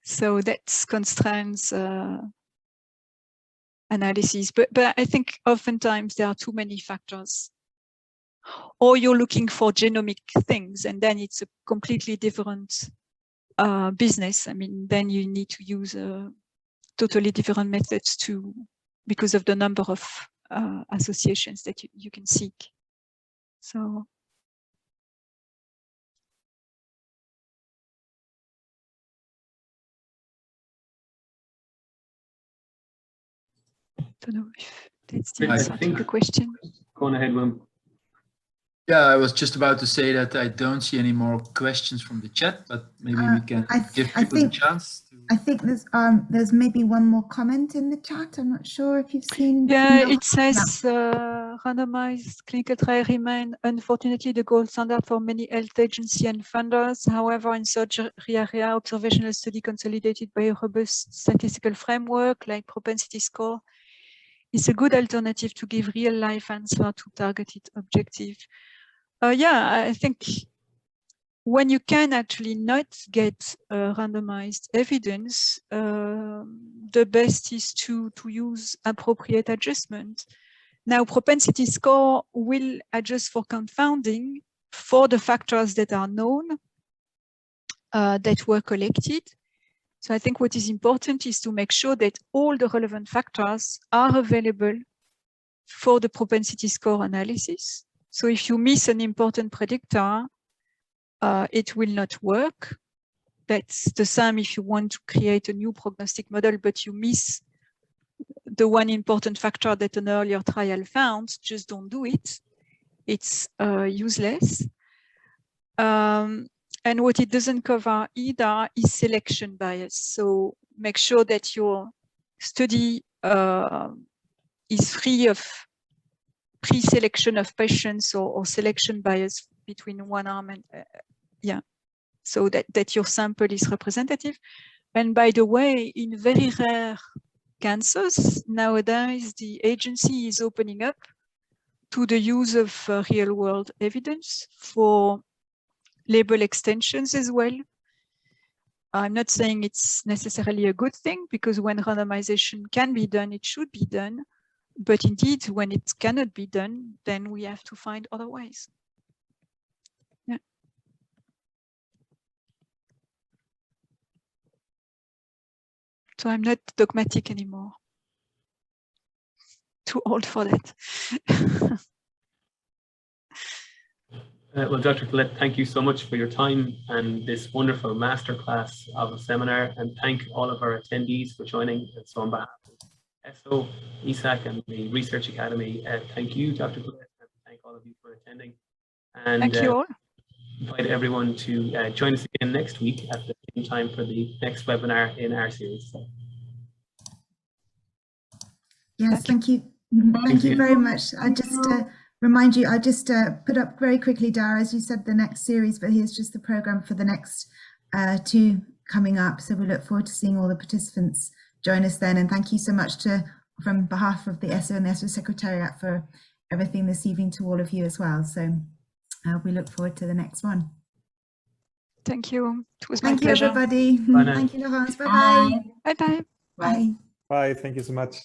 So that constrains analysis, but I think oftentimes there are too many factors. Or you're looking for genomic things, and then it's a completely different business. I mean, then you need to use totally different methods because of the number of associations that you can seek. So. don't know if that's the I answer to think- the question. Go on ahead, Wim. Yeah, I was just about to say that I don't see any more questions from the chat, but maybe we can give people the chance to. I think there's maybe one more comment in the chat. I'm not sure if you've seen. Yeah, it says randomized clinical trial remain unfortunately the gold standard for many health agency and funders. However, in surgery area, observational study consolidated by a robust statistical framework like propensity score is a good alternative to give real life answer to targeted objective. Yeah, I think when you can actually not get randomized evidence, the best is to use appropriate adjustment. Now, propensity score will adjust for confounding for the factors that are known, that were collected. So I think what is important is to make sure that all the relevant factors are available for the propensity score analysis. So if you miss an important predictor, it will not work. That's the same if you want to create a new prognostic model, but you miss the one important factor that an earlier trial found, just don't do it. It's useless. And what it doesn't cover either is selection bias. So make sure that your study is free of pre-selection of patients or selection bias between one arm and yeah, so that your sample is representative. And by the way, in very rare cancers, nowadays the agency is opening up to the use of real-world evidence for label extensions as well. I'm not saying it's necessarily a good thing, because when randomization can be done, it should be done. But indeed, when it cannot be done, then we have to find other ways. Yeah. So I'm not dogmatic anymore. Too old for that. Well, Dr. Collette, thank you so much for your time and this wonderful masterclass of a seminar, and thank all of our attendees for joining. And so on behalf of ESO, ESAC and the Research Academy, thank you, Dr. Collette, and thank all of you for attending. And thank you all. Invite everyone to join us again next week at the same time for the next webinar in our series. Yes, thank you. Thank you very much. I just remind you, I just put up very quickly, Dara, as you said, the next series, but here's just the program for the next two coming up. So we look forward to seeing all the participants join us then. And thank you so much from behalf of the ESO and the ESO Secretariat for everything this evening to all of you as well. So we look forward to the next one. Thank you. It was my pleasure. Thank you, everybody. Bye now. Thank you, Laurence. Bye-bye. Bye-bye. Bye. Bye. Thank you so much.